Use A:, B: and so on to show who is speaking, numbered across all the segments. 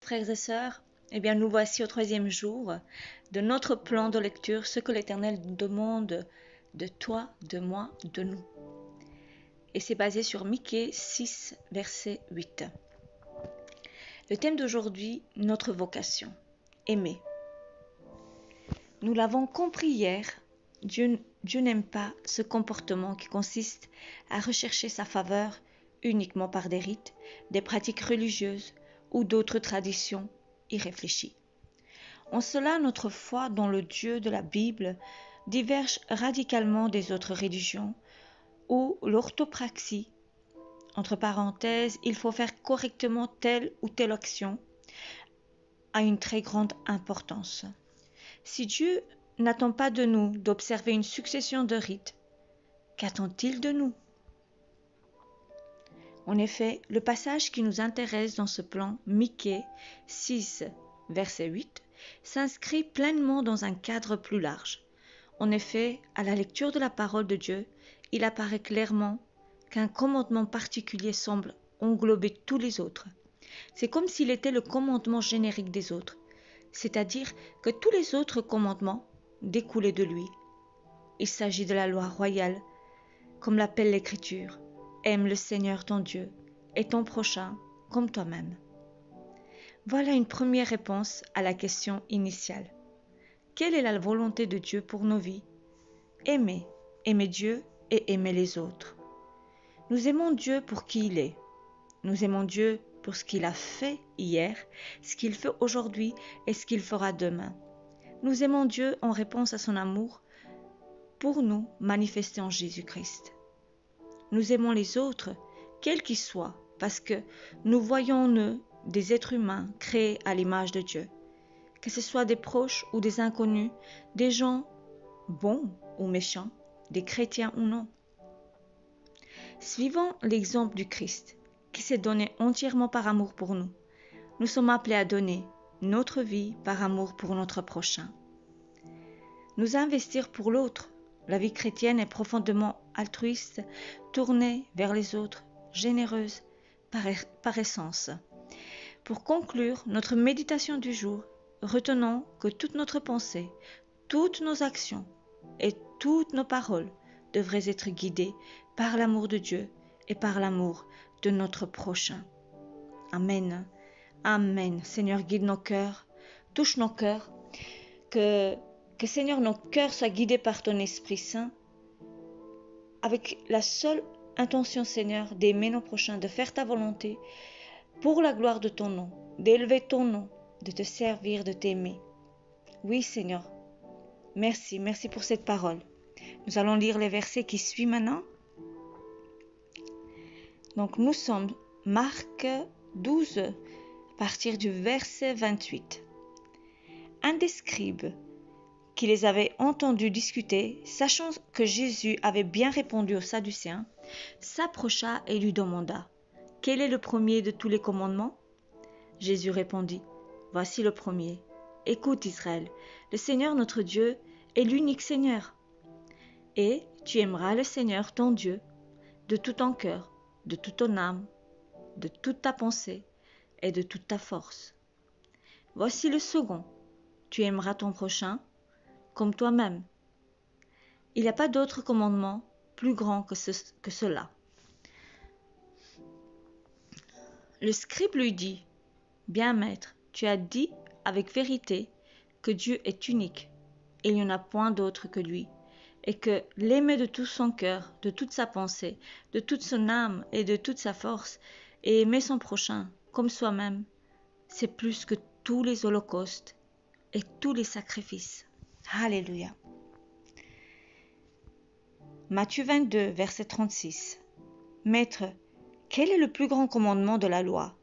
A: Frères et sœurs, nous voici au 3e jour de notre plan de lecture, ce que l'Éternel nous demande de toi, de moi, de nous. Et c'est basé sur Michée 6, verset 8. Le thème d'aujourd'hui, notre vocation, aimer. Nous l'avons compris hier, Dieu n'aime pas ce comportement qui consiste à rechercher sa faveur uniquement par des rites, des pratiques religieuses ou d'autres traditions irréfléchies. En cela, notre foi dans le Dieu de la Bible diverge radicalement des autres religions où l'orthopraxie, entre parenthèses, il faut faire correctement telle ou telle action, a une très grande importance. Si Dieu n'attend pas de nous d'observer une succession de rites, qu'attend-il de nous? En effet, le passage qui nous intéresse dans ce plan, Michée 6, verset 8, s'inscrit pleinement dans un cadre plus large. En effet, à la lecture de la parole de Dieu, il apparaît clairement qu'un commandement particulier semble englober tous les autres. C'est comme s'il était le commandement générique des autres, c'est-à-dire que tous les autres commandements découlaient de lui. Il s'agit de la loi royale, comme l'appelle l'Écriture. Aime le Seigneur ton Dieu et ton prochain comme toi-même. Voilà une première réponse à la question initiale. Quelle est la volonté de Dieu pour nos vies? Aimer Dieu et aimer les autres. Nous aimons Dieu pour qui il est. Nous aimons Dieu pour ce qu'il a fait hier, ce qu'il fait aujourd'hui et ce qu'il fera demain. Nous aimons Dieu en réponse à son amour pour nous manifesté en Jésus-Christ. Nous aimons les autres, quels qu'ils soient, parce que nous voyons en eux des êtres humains créés à l'image de Dieu. Que ce soit des proches ou des inconnus, des gens bons ou méchants, des chrétiens ou non. Suivant l'exemple du Christ, qui s'est donné entièrement par amour pour nous, nous sommes appelés à donner notre vie par amour pour notre prochain. Nous investir pour l'autre. La vie chrétienne est profondément altruiste, tournée vers les autres, généreuse par essence. Pour conclure notre méditation du jour, retenons que toute notre pensée, toutes nos actions et toutes nos paroles devraient être guidées par l'amour de Dieu et par l'amour de notre prochain. Amen. Amen. Seigneur, guide nos cœurs, touche nos cœurs, que Seigneur, nos cœurs soient guidés par ton Esprit Saint, avec la seule intention, Seigneur, d'aimer nos prochains, de faire ta volonté, pour la gloire de ton nom, d'élever ton nom, de te servir, de t'aimer. Oui, Seigneur, merci pour cette parole. Nous allons lire les versets qui suivent maintenant. Donc, nous sommes Marc 12, à partir du verset 28. Un des scribes qui les avait entendus discuter, sachant que Jésus avait bien répondu aux Sadducéens, s'approcha et lui demanda « Quel est le premier de tous les commandements ?» Jésus répondit « Voici le premier. Écoute Israël, le Seigneur notre Dieu est l'unique Seigneur. Et tu aimeras le Seigneur ton Dieu de tout ton cœur, de toute ton âme, de toute ta pensée et de toute ta force. Voici le second. Tu aimeras ton prochain comme toi-même. Il n'y a pas d'autre commandement plus grand que cela. » Le scribe lui dit, « Bien maître, tu as dit avec vérité que Dieu est unique, et il n'y en a point d'autre que lui, et que l'aimer de tout son cœur, de toute sa pensée, de toute son âme et de toute sa force, et aimer son prochain comme soi-même, c'est plus que tous les holocaustes et tous les sacrifices. » Alléluia. Matthieu 22, verset 36. « Maître, quel est le plus grand commandement de la loi ?»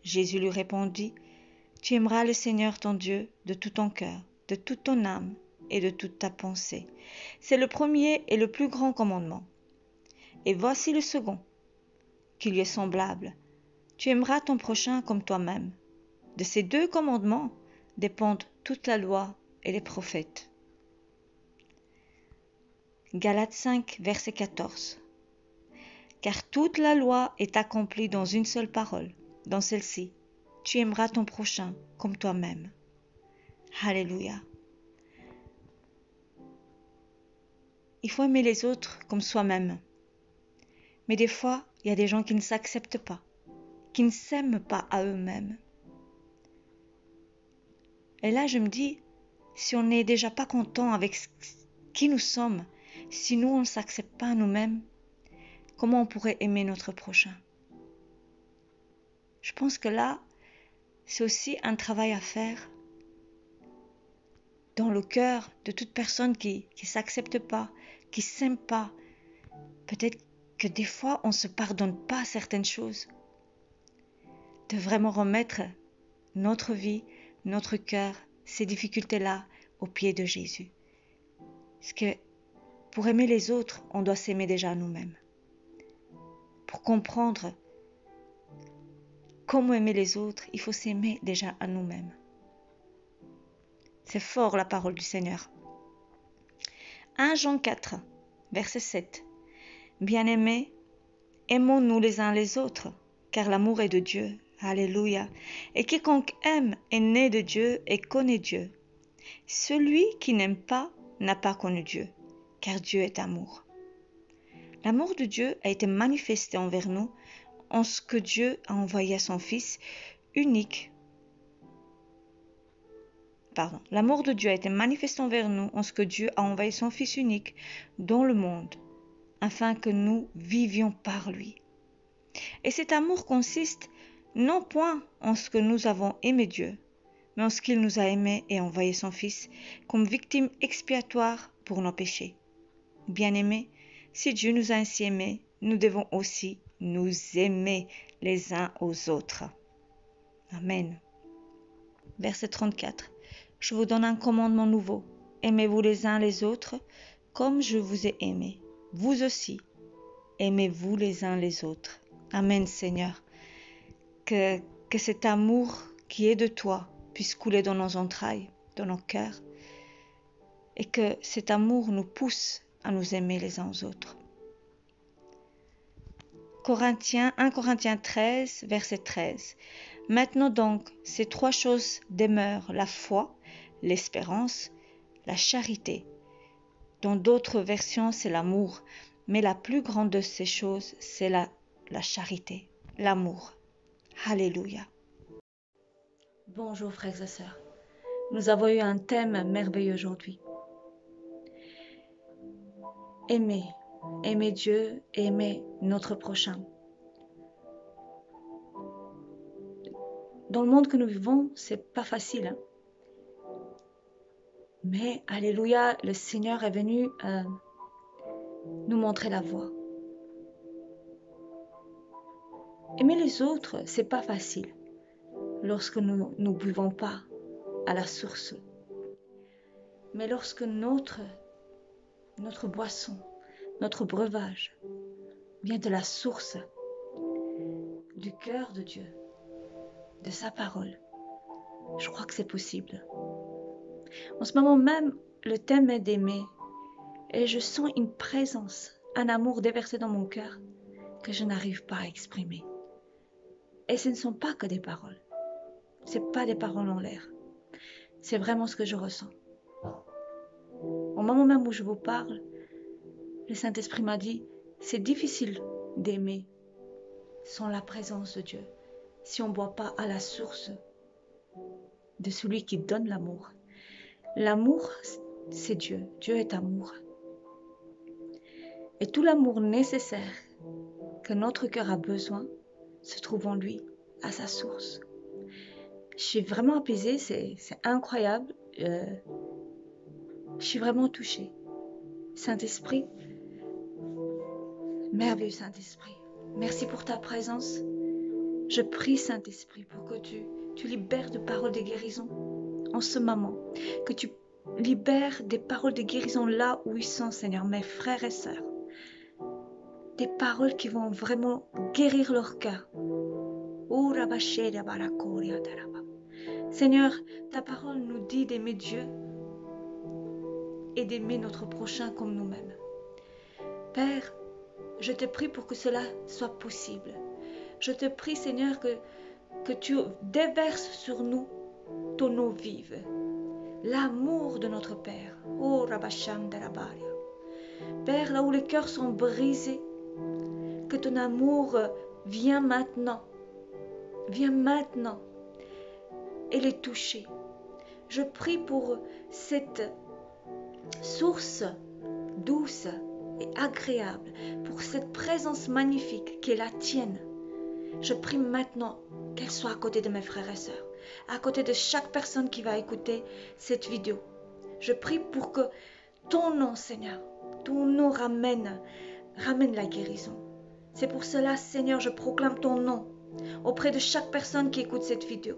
A: Jésus lui répondit, « Tu aimeras le Seigneur ton Dieu de tout ton cœur, de toute ton âme et de toute ta pensée. C'est le premier et le plus grand commandement. Et voici le second, qui lui est semblable. Tu aimeras ton prochain comme toi-même. De ces deux commandements dépendent toute la loi et les prophètes. » Galates 5, verset 14. « Car toute la loi est accomplie dans une seule parole, dans celle-ci. tu aimeras ton prochain comme toi-même. Alléluia. Il faut aimer les autres comme soi-même. Mais des fois, il y a des gens qui ne s'acceptent pas, qui ne s'aiment pas à eux-mêmes. Et là, je me dis, si on n'est déjà pas content avec qui nous sommes, si nous, on ne s'accepte pas nous-mêmes, comment on pourrait aimer notre prochain? Je pense que là, c'est aussi un travail à faire dans le cœur de toute personne qui ne s'accepte pas, qui ne s'aime pas. Peut-être que des fois, on ne se pardonne pas certaines choses. De vraiment remettre notre vie, notre cœur, ces difficultés-là aux pieds de Jésus. Parce que pour aimer les autres, on doit s'aimer déjà nous-mêmes. Pour comprendre comment aimer les autres, il faut s'aimer déjà à nous-mêmes. C'est fort la parole du Seigneur. 1 Jean 4, verset 7. Bien-aimés, aimons-nous les uns les autres, car l'amour est de Dieu. Alléluia. Et quiconque aime est né de Dieu et connaît Dieu. Celui qui n'aime pas n'a pas connu Dieu, car Dieu est amour. L'amour de Dieu a été manifesté envers nous en ce que Dieu a envoyé son Fils unique. L'amour de Dieu a été manifesté envers nous en ce que Dieu a envoyé son Fils unique dans le monde, afin que nous vivions par lui. Et cet amour consiste non point en ce que nous avons aimé Dieu, mais en ce qu'il nous a aimés et envoyé son Fils comme victime expiatoire pour nos péchés. Bien-aimés, si Dieu nous a ainsi aimés, nous devons aussi nous aimer les uns aux autres. Amen. Verset 34. Je vous donne un commandement nouveau. Aimez-vous les uns les autres comme je vous ai aimé. Vous aussi, aimez-vous les uns les autres. Amen, Seigneur. Que cet amour qui est de toi puisse couler dans nos entrailles, dans nos cœurs, et que cet amour nous pousse à nous aimer les uns aux autres. 1 Corinthiens 13, verset 13. Maintenant donc, ces trois choses demeurent, la foi, l'espérance, la charité. Dans d'autres versions, c'est l'amour, mais la plus grande de ces choses, c'est la charité, l'amour. Alléluia. Bonjour frères et sœurs. Nous avons eu un thème merveilleux aujourd'hui. Aimer Dieu et aimer notre prochain. Dans le monde que nous vivons, c'est pas facile. Hein? Mais, alléluia, le Seigneur est venu nous montrer la voie. Aimer les autres, c'est pas facile lorsque nous ne buvons pas à la source. Mais lorsque notre boisson, notre breuvage vient de la source, du cœur de Dieu, de sa parole, je crois que c'est possible. En ce moment même, le thème est d'aimer et je sens une présence, un amour déversé dans mon cœur que je n'arrive pas à exprimer. Et ce ne sont pas que des paroles. Ce n'est pas des paroles en l'air. C'est vraiment ce que je ressens. Au moment même où je vous parle, le Saint-Esprit m'a dit, c'est difficile d'aimer sans la présence de Dieu, si on ne boit pas à la source de celui qui donne l'amour. L'amour, c'est Dieu. Dieu est amour. Et tout l'amour nécessaire que notre cœur a besoin se trouve en lui, à sa source. Je suis vraiment apaisée, c'est incroyable. Je suis vraiment touchée. Saint-Esprit, merveilleux Saint-Esprit, merci pour ta présence. Je prie Saint-Esprit pour que tu libères de paroles de guérison en ce moment, que tu libères des paroles de guérison là où ils sont, Seigneur, mes frères et sœurs. Des paroles qui vont vraiment guérir leur cœur. Seigneur, ta parole nous dit d'aimer Dieu et d'aimer notre prochain comme nous-mêmes. Père, je te prie pour que cela soit possible. Je te prie, Seigneur, que que tu déverses sur nous ton eau vive, l'amour de notre Père. Oh, Rabasham Darabaria. Père, là où les cœurs sont brisés, que ton amour vienne maintenant et les toucher. Je prie pour cette source douce et agréable, pour cette présence magnifique qui est la tienne. Je prie maintenant qu'elle soit à côté de mes frères et sœurs, à côté de chaque personne qui va écouter cette vidéo. Je prie pour que ton nom, Seigneur, ton nom ramène la guérison. C'est pour cela, Seigneur, je proclame ton nom auprès de chaque personne qui écoute cette vidéo.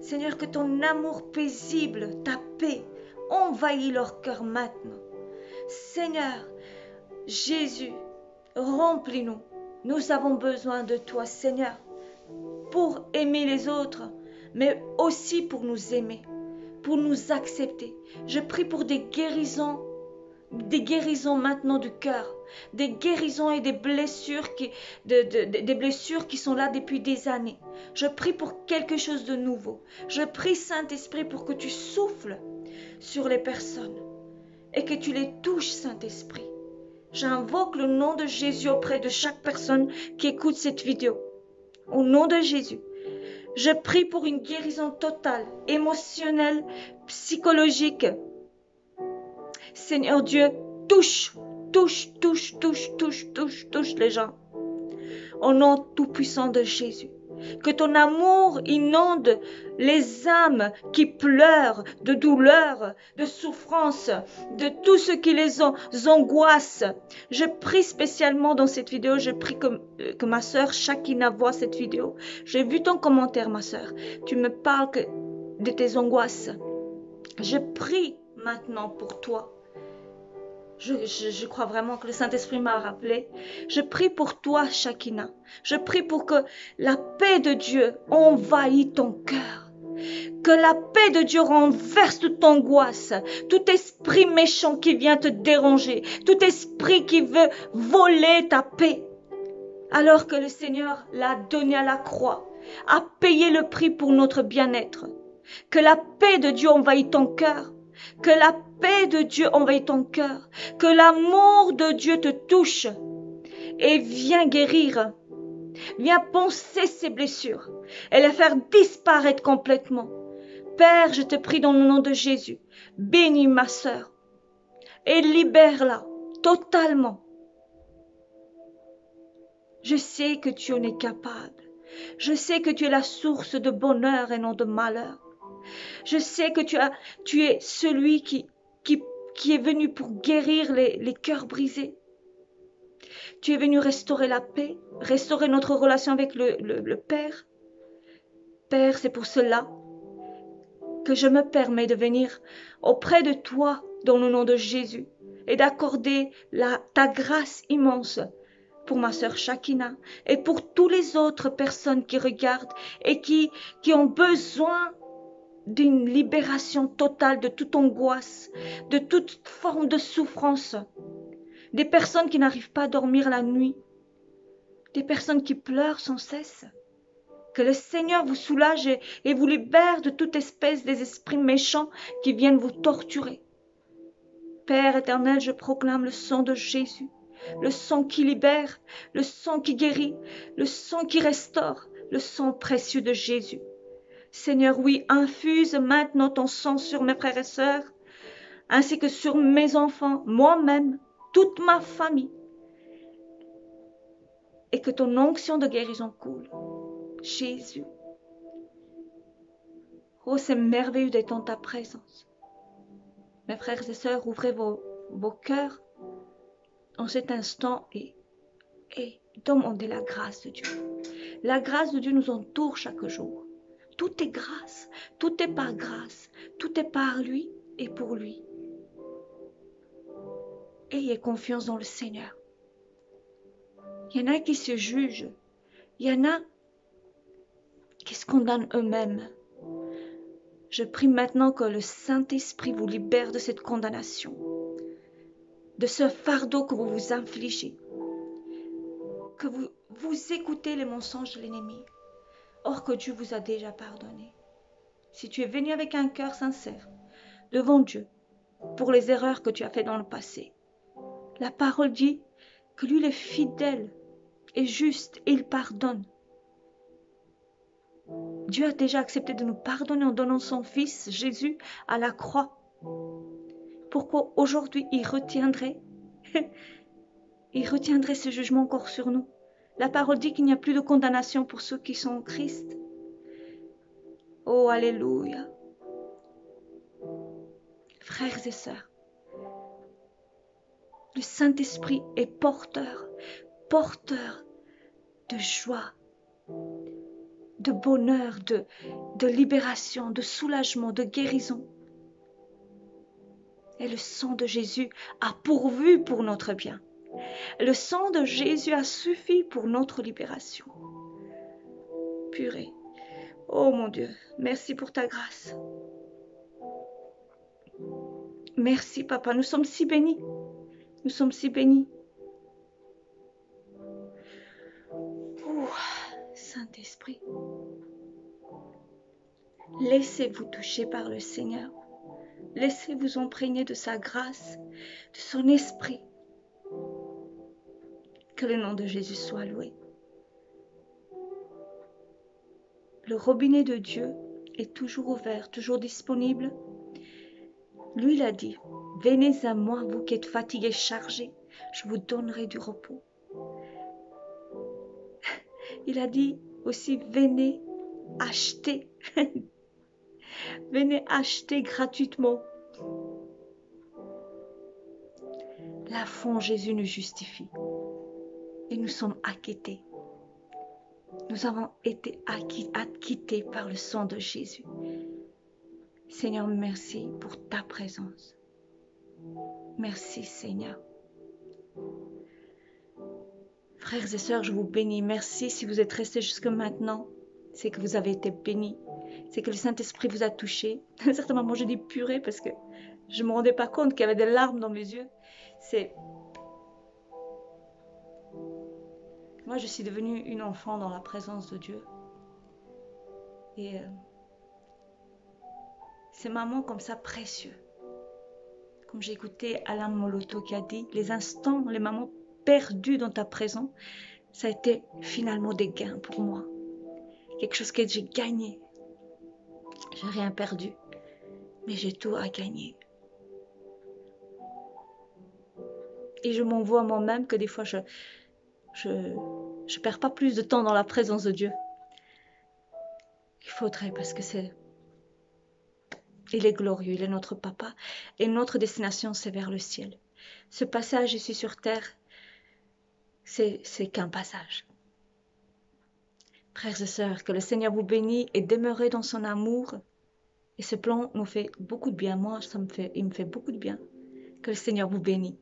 A: Seigneur, que ton amour paisible, ta paix, envahit leur cœur maintenant. Seigneur, Jésus, remplis-nous. Nous avons besoin de toi, Seigneur, pour aimer les autres, mais aussi pour nous aimer, pour nous accepter. Je prie pour des guérisons maintenant du cœur, des guérisons et des blessures des blessures qui sont là depuis des années. Je prie pour quelque chose de nouveau. Je prie, Saint-Esprit, pour que tu souffles sur les personnes et que tu les touches, Saint-Esprit. J'invoque le nom de Jésus auprès de chaque personne qui écoute cette vidéo. Au nom de Jésus, je prie pour une guérison totale, émotionnelle, psychologique. Seigneur Dieu, touche les gens. Au nom tout-puissant de Jésus. Que ton amour inonde les âmes qui pleurent de douleur, de souffrance, de tout ce qui les angoisse. Je prie spécialement dans cette vidéo, je prie que ma sœur Shakina voit cette vidéo. J'ai vu ton commentaire, ma sœur. Tu me parles de tes angoisses. Je prie maintenant pour toi. Je crois vraiment que le Saint-Esprit m'a rappelé. Je prie pour toi, Shakina. Je prie pour que la paix de Dieu envahisse ton cœur. Que la paix de Dieu renverse toute angoisse, tout esprit méchant qui vient te déranger, tout esprit qui veut voler ta paix. Alors que le Seigneur l'a donné à la croix, a payé le prix pour notre bien-être. Que la paix de Dieu envahisse ton cœur. Que la paix de Dieu envahisse ton cœur, que l'amour de Dieu te touche et viens guérir, viens penser ces blessures et les faire disparaître complètement. Père, je te prie dans le nom de Jésus, bénis ma sœur et libère-la totalement. Je sais que tu en es capable, je sais que tu es la source de bonheur et non de malheur. Je sais que tu es celui qui est venu pour guérir les cœurs brisés. Tu es venu restaurer la paix, restaurer notre relation avec le Père. Père, c'est pour cela que je me permets de venir auprès de toi dans le nom de Jésus et d'accorder ta grâce immense pour ma sœur Shakina et pour toutes les autres personnes qui regardent et qui ont besoin d'une libération totale de toute angoisse, de toute forme de souffrance, des personnes qui n'arrivent pas à dormir la nuit, des personnes qui pleurent sans cesse. Que le Seigneur vous soulage et vous libère de toute espèce des esprits méchants qui viennent vous torturer. Père éternel, je proclame le sang de Jésus, le sang qui libère, le sang qui guérit, le sang qui restaure, le sang précieux de Jésus. Seigneur, oui, infuse maintenant ton sang sur mes frères et sœurs, ainsi que sur mes enfants, moi-même, toute ma famille, et que ton onction de guérison coule. Jésus. Oh, c'est merveilleux d'être en ta présence. Mes frères et sœurs, ouvrez vos cœurs en cet instant et demandez la grâce de Dieu. La grâce de Dieu nous entoure chaque jour. Tout est grâce, tout est par grâce, tout est par lui et pour lui. Ayez confiance dans le Seigneur. Il y en a qui se jugent, il y en a qui se condamnent eux-mêmes. Je prie maintenant que le Saint-Esprit vous libère de cette condamnation, de ce fardeau que vous vous infligez, que vous écoutez les mensonges de l'ennemi. or que Dieu vous a déjà pardonné. Si tu es venu avec un cœur sincère devant Dieu pour les erreurs que tu as faites dans le passé, la parole dit que lui il est fidèle et juste et il pardonne. Dieu a déjà accepté de nous pardonner en donnant son Fils Jésus à la croix. Pourquoi aujourd'hui il retiendrait ce jugement encore sur nous? La parole dit qu'il n'y a plus de condamnation pour ceux qui sont en Christ. Oh, alléluia. Frères et sœurs, le Saint-Esprit est porteur de joie, de bonheur, de libération, de soulagement, de guérison. Et le sang de Jésus a pourvu pour notre bien. Le sang de Jésus a suffi pour notre libération. Purée. Oh mon Dieu, merci pour ta grâce. Merci Papa, nous sommes si bénis. Nous sommes si bénis. Saint-Esprit, laissez-vous toucher par le Seigneur. Laissez-vous imprégner de sa grâce, de son esprit. Que le nom de Jésus soit loué. Le robinet de Dieu est toujours ouvert, toujours disponible. Lui, il a dit, venez à moi, vous qui êtes fatigués, chargés, je vous donnerai du repos. Il a dit aussi, venez acheter. Venez acheter gratuitement. La foi en Jésus nous justifie. Et nous sommes acquittés. Nous avons été acquittés par le sang de Jésus. Seigneur, merci pour ta présence. Merci Seigneur. Frères et sœurs, je vous bénis. Merci si vous êtes restés jusque maintenant. C'est que vous avez été bénis. C'est que le Saint-Esprit vous a touché. À un certain moment, je dis purée parce que je ne me rendais pas compte qu'il y avait des larmes dans mes yeux. Moi, je suis devenue une enfant dans la présence de Dieu. Et c'est un moment comme ça précieux. Comme j'ai écouté Alain Moloto qui a dit, les instants, les moments perdus dans ta présence, ça a été finalement des gains pour moi. Quelque chose que j'ai gagné. J'ai rien perdu, mais j'ai tout à gagner. Et je m'envoie moi-même que des fois je perds pas plus de temps dans la présence de Dieu. Il faudrait parce que il est glorieux, il est notre papa et notre destination c'est vers le ciel. Ce passage ici sur terre, c'est qu'un passage. Frères et sœurs, que le Seigneur vous bénisse et demeurez dans son amour. Et ce plan nous fait beaucoup de bien. Moi, il me fait beaucoup de bien. Que le Seigneur vous bénisse.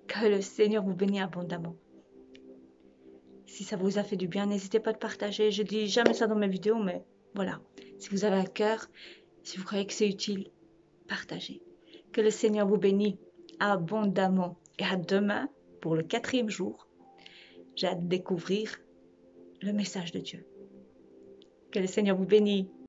A: Que le Seigneur vous bénisse abondamment. Si ça vous a fait du bien, n'hésitez pas à partager. Je dis jamais ça dans mes vidéos, mais voilà. Si vous avez un cœur, si vous croyez que c'est utile, partagez. Que le Seigneur vous bénisse abondamment. Et à demain, pour le 4e jour, j'ai hâte de découvrir le message de Dieu. Que le Seigneur vous bénisse.